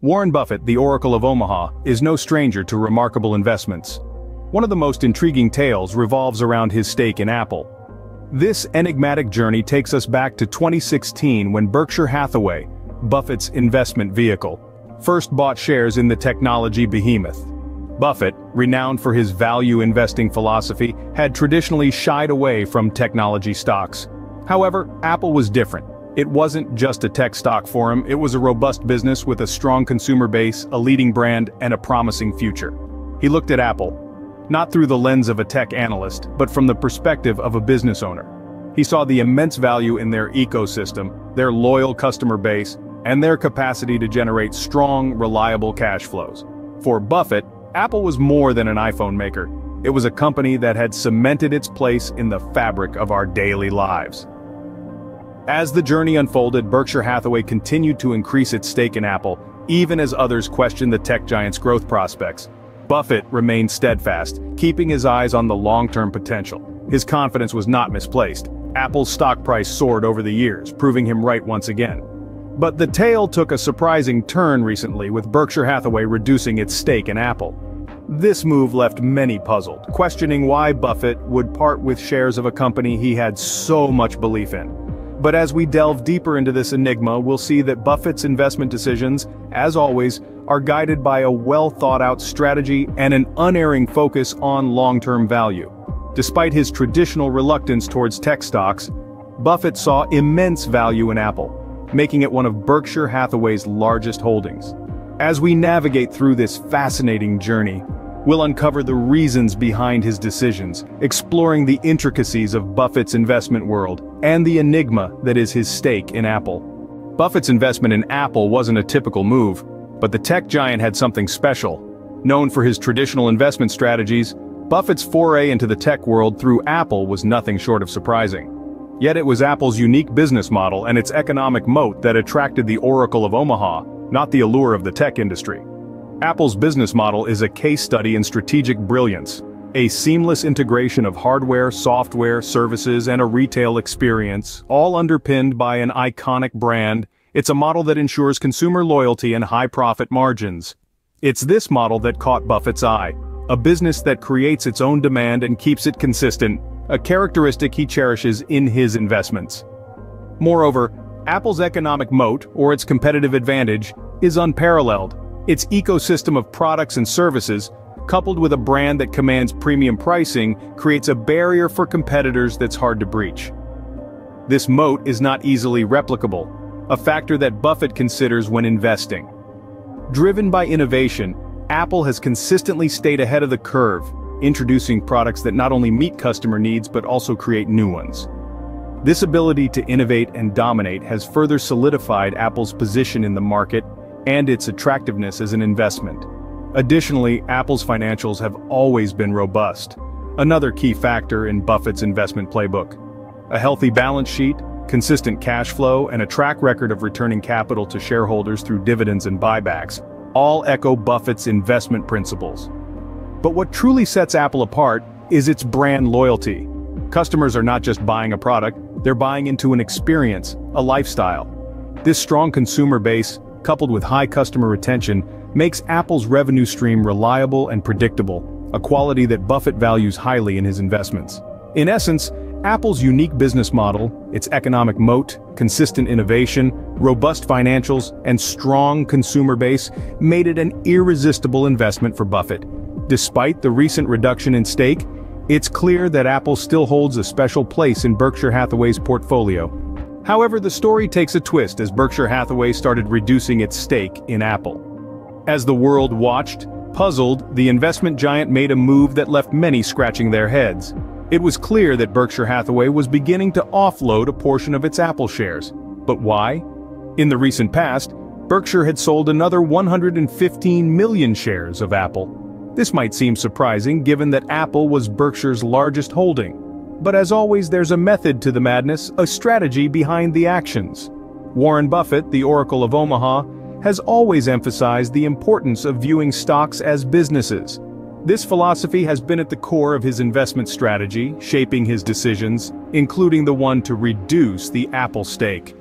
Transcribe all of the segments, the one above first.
Warren Buffett, the Oracle of Omaha, is no stranger to remarkable investments. One of the most intriguing tales revolves around his stake in Apple. This enigmatic journey takes us back to 2016 when Berkshire Hathaway, Buffett's investment vehicle, first bought shares in the technology behemoth. Buffett, renowned for his value investing philosophy, had traditionally shied away from technology stocks. However, Apple was different. It wasn't just a tech stock for him, it was a robust business with a strong consumer base, a leading brand, and a promising future. He looked at Apple, not through the lens of a tech analyst, but from the perspective of a business owner. He saw the immense value in their ecosystem, their loyal customer base, and their capacity to generate strong, reliable cash flows. For Buffett, Apple was more than an iPhone maker. It was a company that had cemented its place in the fabric of our daily lives. As the journey unfolded, Berkshire Hathaway continued to increase its stake in Apple, even as others questioned the tech giant's growth prospects. Buffett remained steadfast, keeping his eyes on the long-term potential. His confidence was not misplaced. Apple's stock price soared over the years, proving him right once again. But the tale took a surprising turn recently, with Berkshire Hathaway reducing its stake in Apple. This move left many puzzled, questioning why Buffett would part with shares of a company he had so much belief in. But as we delve deeper into this enigma, we'll see that Buffett's investment decisions, as always, are guided by a well-thought-out strategy and an unerring focus on long-term value. Despite his traditional reluctance towards tech stocks, Buffett saw immense value in Apple, making it one of Berkshire Hathaway's largest holdings. As we navigate through this fascinating journey, we'll uncover the reasons behind his decisions, exploring the intricacies of Buffett's investment world, and the enigma that is his stake in Apple. Buffett's investment in Apple wasn't a typical move, but the tech giant had something special. Known for his traditional investment strategies, Buffett's foray into the tech world through Apple was nothing short of surprising. Yet it was Apple's unique business model and its economic moat that attracted the Oracle of Omaha, not the allure of the tech industry. Apple's business model is a case study in strategic brilliance, a seamless integration of hardware, software, services, and a retail experience, all underpinned by an iconic brand. It's a model that ensures consumer loyalty and high profit margins. It's this model that caught Buffett's eye, a business that creates its own demand and keeps it consistent, a characteristic he cherishes in his investments. Moreover, Apple's economic moat, or its competitive advantage, is unparalleled. Its ecosystem of products and services, coupled with a brand that commands premium pricing, creates a barrier for competitors that's hard to breach. This moat is not easily replicable, a factor that Buffett considers when investing. Driven by innovation, Apple has consistently stayed ahead of the curve, introducing products that not only meet customer needs but also create new ones. This ability to innovate and dominate has further solidified Apple's position in the market and its attractiveness as an investment. Additionally, Apple's financials have always been robust, another key factor in Buffett's investment playbook. A healthy balance sheet, consistent cash flow, and a track record of returning capital to shareholders through dividends and buybacks all echo Buffett's investment principles. But what truly sets Apple apart is its brand loyalty. Customers are not just buying a product, they're buying into an experience, a lifestyle. This strong consumer base, coupled with high customer retention, makes Apple's revenue stream reliable and predictable, a quality that Buffett values highly in his investments. In essence, Apple's unique business model, its economic moat, consistent innovation, robust financials, and strong consumer base made it an irresistible investment for Buffett. Despite the recent reduction in stake, it's clear that Apple still holds a special place in Berkshire Hathaway's portfolio. However, the story takes a twist as Berkshire Hathaway started reducing its stake in Apple. As the world watched, puzzled, the investment giant made a move that left many scratching their heads. It was clear that Berkshire Hathaway was beginning to offload a portion of its Apple shares. But why? In the recent past, Berkshire had sold another 115 million shares of Apple. This might seem surprising given that Apple was Berkshire's largest holding. But as always, there's a method to the madness, a strategy behind the actions. Warren Buffett, the Oracle of Omaha, has always emphasized the importance of viewing stocks as businesses. This philosophy has been at the core of his investment strategy, shaping his decisions, including the one to reduce the Apple stake.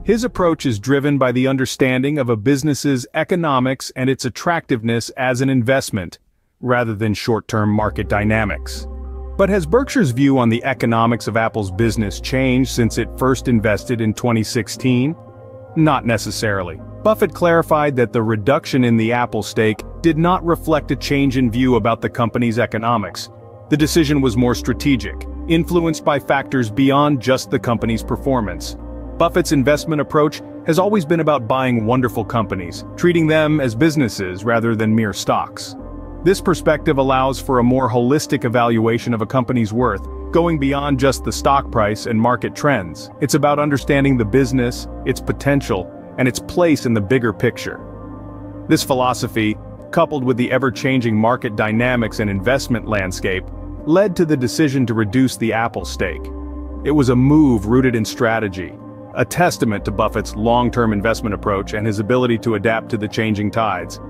His approach is driven by the understanding of a business's economics and its attractiveness as an investment, rather than short-term market dynamics. But has Berkshire's view on the economics of Apple's business changed since it first invested in 2016? Not necessarily. Buffett clarified that the reduction in the Apple stake did not reflect a change in view about the company's economics. The decision was more strategic, influenced by factors beyond just the company's performance. Buffett's investment approach has always been about buying wonderful companies, treating them as businesses rather than mere stocks. This perspective allows for a more holistic evaluation of a company's worth, going beyond just the stock price and market trends. It's about understanding the business, its potential, and its place in the bigger picture. This philosophy, coupled with the ever-changing market dynamics and investment landscape, led to the decision to reduce the Apple stake. It was a move rooted in strategy, a testament to Buffett's long-term investment approach and his ability to adapt to the changing tides.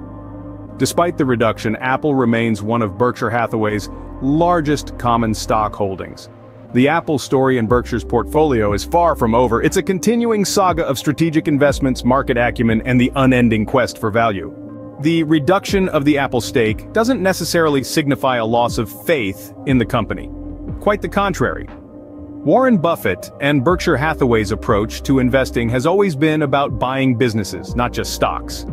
Despite the reduction, Apple remains one of Berkshire Hathaway's largest common stock holdings. The Apple story in Berkshire's portfolio is far from over. It's a continuing saga of strategic investments, market acumen, and the unending quest for value. The reduction of the Apple stake doesn't necessarily signify a loss of faith in the company. Quite the contrary. Warren Buffett and Berkshire Hathaway's approach to investing has always been about buying businesses, not just stocks.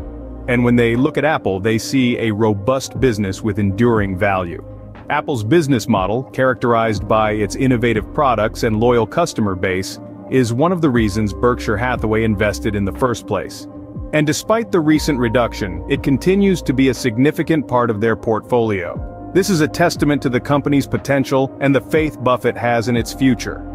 And when they look at Apple, they see a robust business with enduring value. Apple's business model, characterized by its innovative products and loyal customer base, is one of the reasons Berkshire Hathaway invested in the first place. And despite the recent reduction, it continues to be a significant part of their portfolio. This is a testament to the company's potential and the faith Buffett has in its future.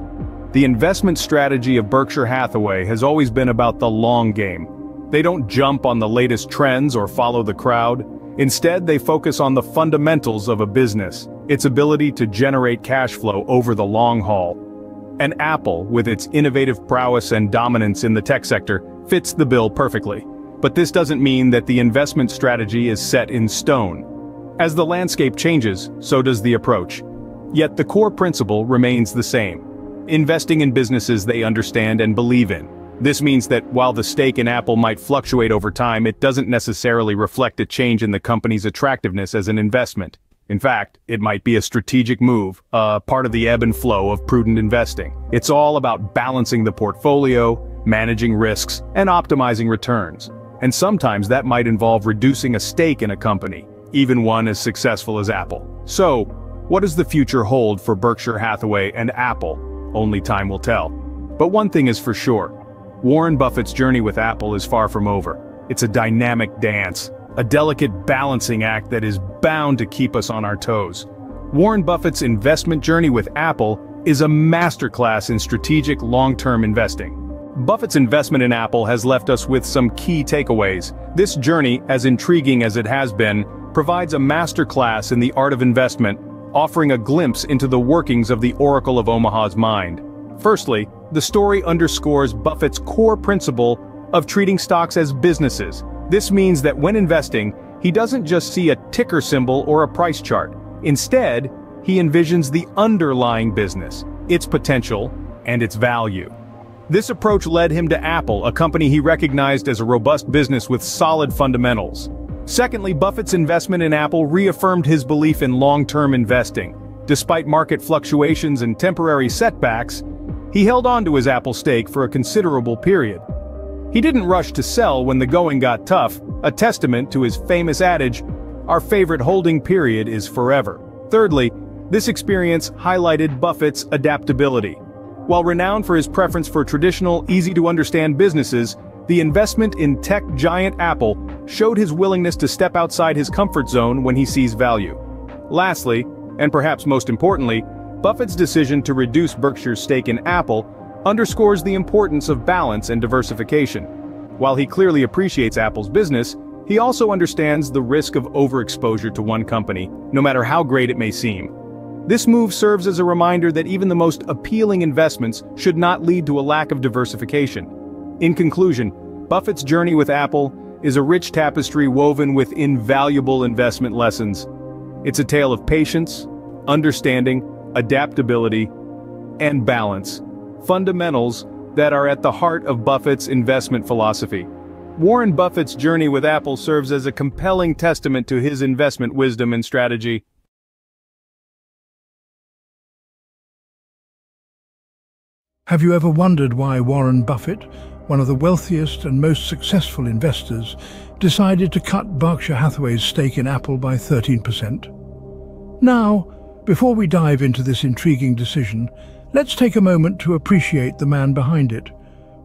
The investment strategy of Berkshire Hathaway has always been about the long game. They don't jump on the latest trends or follow the crowd. Instead, they focus on the fundamentals of a business, its ability to generate cash flow over the long haul. And Apple, with its innovative prowess and dominance in the tech sector, fits the bill perfectly. But this doesn't mean that the investment strategy is set in stone. As the landscape changes, so does the approach. Yet the core principle remains the same: investing in businesses they understand and believe in. This means that while the stake in Apple might fluctuate over time, it doesn't necessarily reflect a change in the company's attractiveness as an investment. In fact, it might be a strategic move, part of the ebb and flow of prudent investing. It's all about balancing the portfolio, managing risks, and optimizing returns. And sometimes that might involve reducing a stake in a company, even one as successful as Apple. So, what does the future hold for Berkshire Hathaway and Apple? Only time will tell. But one thing is for sure: Warren Buffett's journey with Apple is far from over. It's a dynamic dance, a delicate balancing act that is bound to keep us on our toes. Warren Buffett's investment journey with Apple is a masterclass in strategic long-term investing. Buffett's investment in Apple has left us with some key takeaways. This journey, as intriguing as it has been, provides a masterclass in the art of investment, offering a glimpse into the workings of the Oracle of Omaha's mind. Firstly, the story underscores Buffett's core principle of treating stocks as businesses. This means that when investing, he doesn't just see a ticker symbol or a price chart. Instead, he envisions the underlying business, its potential, and its value. This approach led him to Apple, a company he recognized as a robust business with solid fundamentals. Secondly, Buffett's investment in Apple reaffirmed his belief in long-term investing. Despite market fluctuations and temporary setbacks, he held on to his Apple stake for a considerable period. He didn't rush to sell when the going got tough, a testament to his famous adage, "Our favorite holding period is forever." Thirdly, this experience highlighted Buffett's adaptability. While renowned for his preference for traditional, easy-to-understand businesses, the investment in tech giant Apple showed his willingness to step outside his comfort zone when he sees value. Lastly, and perhaps most importantly, Buffett's decision to reduce Berkshire's stake in Apple underscores the importance of balance and diversification. While he clearly appreciates Apple's business, he also understands the risk of overexposure to one company, no matter how great it may seem. This move serves as a reminder that even the most appealing investments should not lead to a lack of diversification. In conclusion, Buffett's journey with Apple is a rich tapestry woven with invaluable investment lessons. It's a tale of patience, understanding, adaptability, and balance, fundamentals that are at the heart of Buffett's investment philosophy. Warren Buffett's journey with Apple serves as a compelling testament to his investment wisdom and strategy. Have you ever wondered why Warren Buffett, one of the wealthiest and most successful investors, decided to cut Berkshire Hathaway's stake in Apple by 13%? Now, before we dive into this intriguing decision, let's take a moment to appreciate the man behind it.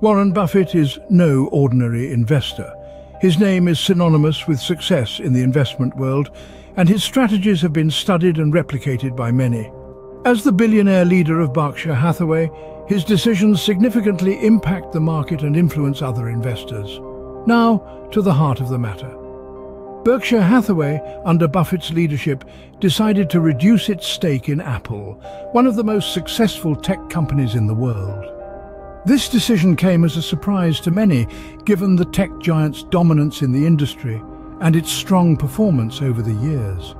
Warren Buffett is no ordinary investor. His name is synonymous with success in the investment world, and his strategies have been studied and replicated by many. As the billionaire leader of Berkshire Hathaway, his decisions significantly impact the market and influence other investors. Now, to the heart of the matter. Berkshire Hathaway, under Buffett's leadership, decided to reduce its stake in Apple, one of the most successful tech companies in the world. This decision came as a surprise to many, given the tech giant's dominance in the industry and its strong performance over the years.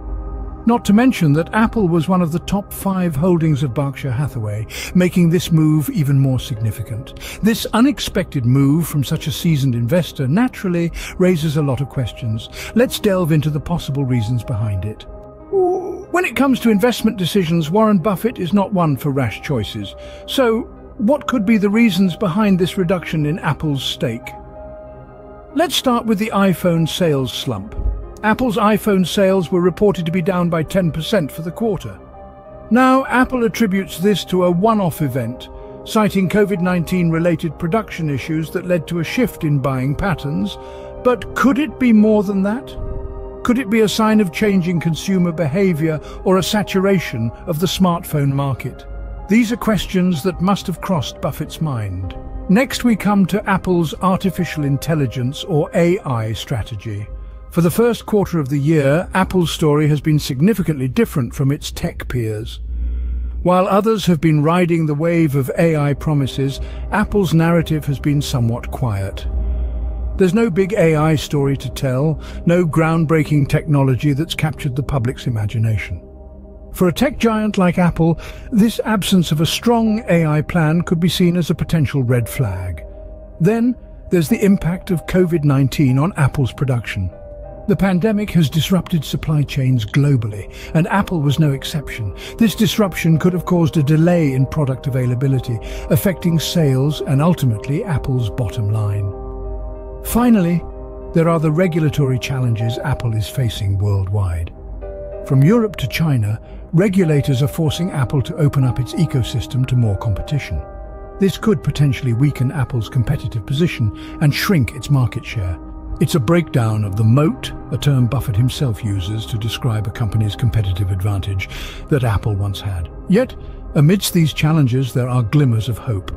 Not to mention that Apple was one of the top 5 holdings of Berkshire Hathaway, making this move even more significant. This unexpected move from such a seasoned investor naturally raises a lot of questions. Let's delve into the possible reasons behind it. When it comes to investment decisions, Warren Buffett is not one for rash choices. So, what could be the reasons behind this reduction in Apple's stake? Let's start with the iPhone sales slump. Apple's iPhone sales were reported to be down by 10% for the quarter. Now, Apple attributes this to a one-off event, citing COVID-19 related production issues that led to a shift in buying patterns. But could it be more than that? Could it be a sign of changing consumer behavior or a saturation of the smartphone market? These are questions that must have crossed Buffett's mind. Next, we come to Apple's artificial intelligence or AI strategy. For the first quarter of the year, Apple's story has been significantly different from its tech peers. While others have been riding the wave of AI promises, Apple's narrative has been somewhat quiet. There's no big AI story to tell, no groundbreaking technology that's captured the public's imagination. For a tech giant like Apple, this absence of a strong AI plan could be seen as a potential red flag. Then, there's the impact of COVID-19 on Apple's production. The pandemic has disrupted supply chains globally, and Apple was no exception. This disruption could have caused a delay in product availability, affecting sales and ultimately Apple's bottom line. Finally, there are the regulatory challenges Apple is facing worldwide. From Europe to China, regulators are forcing Apple to open up its ecosystem to more competition. This could potentially weaken Apple's competitive position and shrink its market share. It's a breakdown of the moat, a term Buffett himself uses to describe a company's competitive advantage that Apple once had. Yet, amidst these challenges, there are glimmers of hope.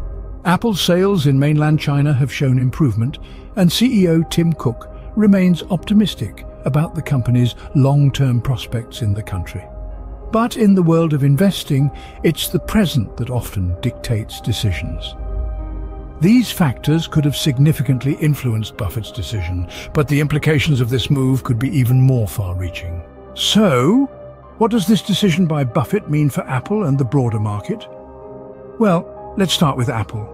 Apple's sales in mainland China have shown improvement, and CEO Tim Cook remains optimistic about the company's long-term prospects in the country. But in the world of investing, it's the present that often dictates decisions. These factors could have significantly influenced Buffett's decision, but the implications of this move could be even more far-reaching. So, what does this decision by Buffett mean for Apple and the broader market? Well, let's start with Apple.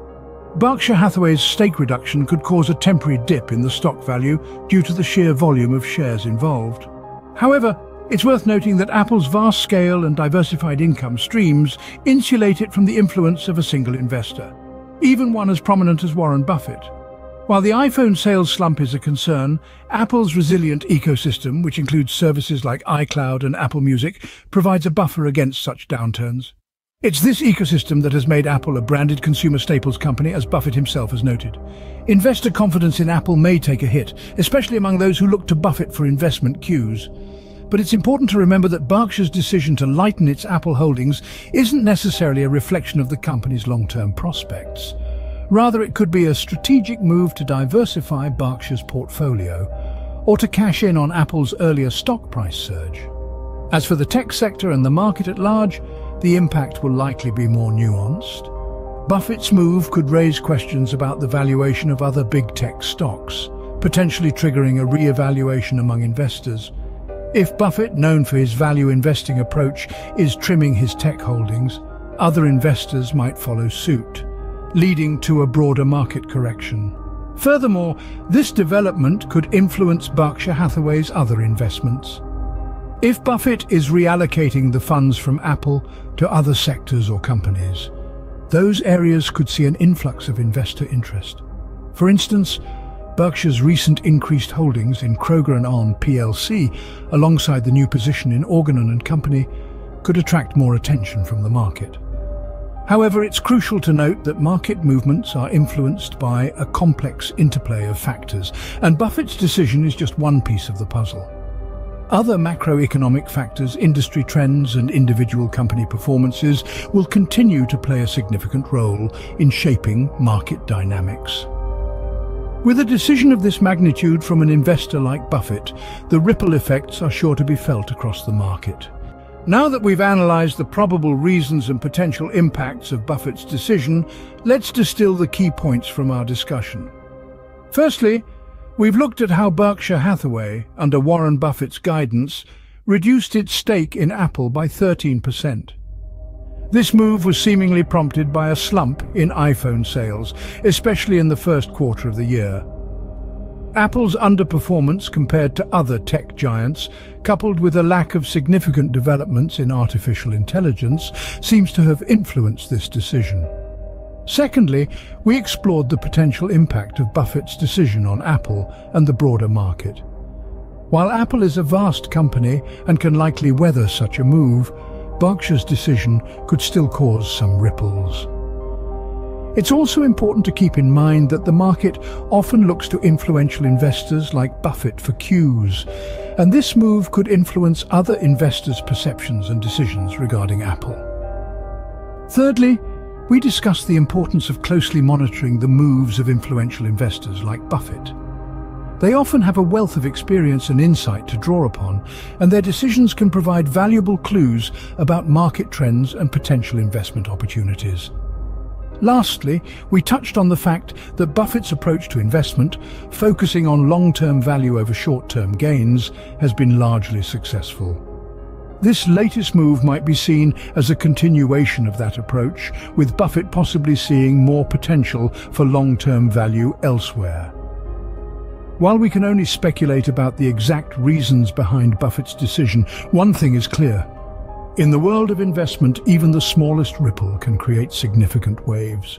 Berkshire Hathaway's stake reduction could cause a temporary dip in the stock value due to the sheer volume of shares involved. However, it's worth noting that Apple's vast scale and diversified income streams insulate it from the influence of a single investor, even one as prominent as Warren Buffett. While the iPhone sales slump is a concern, Apple's resilient ecosystem, which includes services like iCloud and Apple Music, provides a buffer against such downturns. It's this ecosystem that has made Apple a branded consumer staples company, as Buffett himself has noted. Investor confidence in Apple may take a hit, especially among those who look to Buffett for investment cues. But it's important to remember that Berkshire's decision to lighten its Apple holdings isn't necessarily a reflection of the company's long-term prospects. Rather, it could be a strategic move to diversify Berkshire's portfolio, or to cash in on Apple's earlier stock price surge. As for the tech sector and the market at large, the impact will likely be more nuanced. Buffett's move could raise questions about the valuation of other big tech stocks, potentially triggering a re-evaluation among investors. If Buffett, known for his value investing approach, is trimming his tech holdings, other investors might follow suit. leading to a broader market correction. Furthermore, this development could influence Berkshire Hathaway's other investments. If Buffett is reallocating the funds from Apple to other sectors or companies, those areas could see an influx of investor interest. For instance, Berkshire's recent increased holdings in Kroger and On plc, alongside the new position in Organ and Company, could attract more attention from the market. However, it's crucial to note that market movements are influenced by a complex interplay of factors, and Buffett's decision is just one piece of the puzzle. Other macroeconomic factors, industry trends, and individual company performances will continue to play a significant role in shaping market dynamics. With a decision of this magnitude from an investor like Buffett, the ripple effects are sure to be felt across the market. Now that we've analyzed the probable reasons and potential impacts of Buffett's decision, let's distill the key points from our discussion. Firstly, we've looked at how Berkshire Hathaway, under Warren Buffett's guidance, reduced its stake in Apple by 13%. This move was seemingly prompted by a slump in iPhone sales, especially in the first quarter of the year. Apple's underperformance compared to other tech giants, coupled with a lack of significant developments in artificial intelligence, seems to have influenced this decision. Secondly, we explored the potential impact of Buffett's decision on Apple and the broader market. While Apple is a vast company and can likely weather such a move, Berkshire's decision could still cause some ripples. It's also important to keep in mind that the market often looks to influential investors like Buffett for cues, and this move could influence other investors' perceptions and decisions regarding Apple. Thirdly, we discussed the importance of closely monitoring the moves of influential investors like Buffett. They often have a wealth of experience and insight to draw upon, and their decisions can provide valuable clues about market trends and potential investment opportunities. Lastly, we touched on the fact that Buffett's approach to investment, focusing on long-term value over short-term gains, has been largely successful. This latest move might be seen as a continuation of that approach, with Buffett possibly seeing more potential for long-term value elsewhere. While we can only speculate about the exact reasons behind Buffett's decision, one thing is clear. In the world of investment, even the smallest ripple can create significant waves.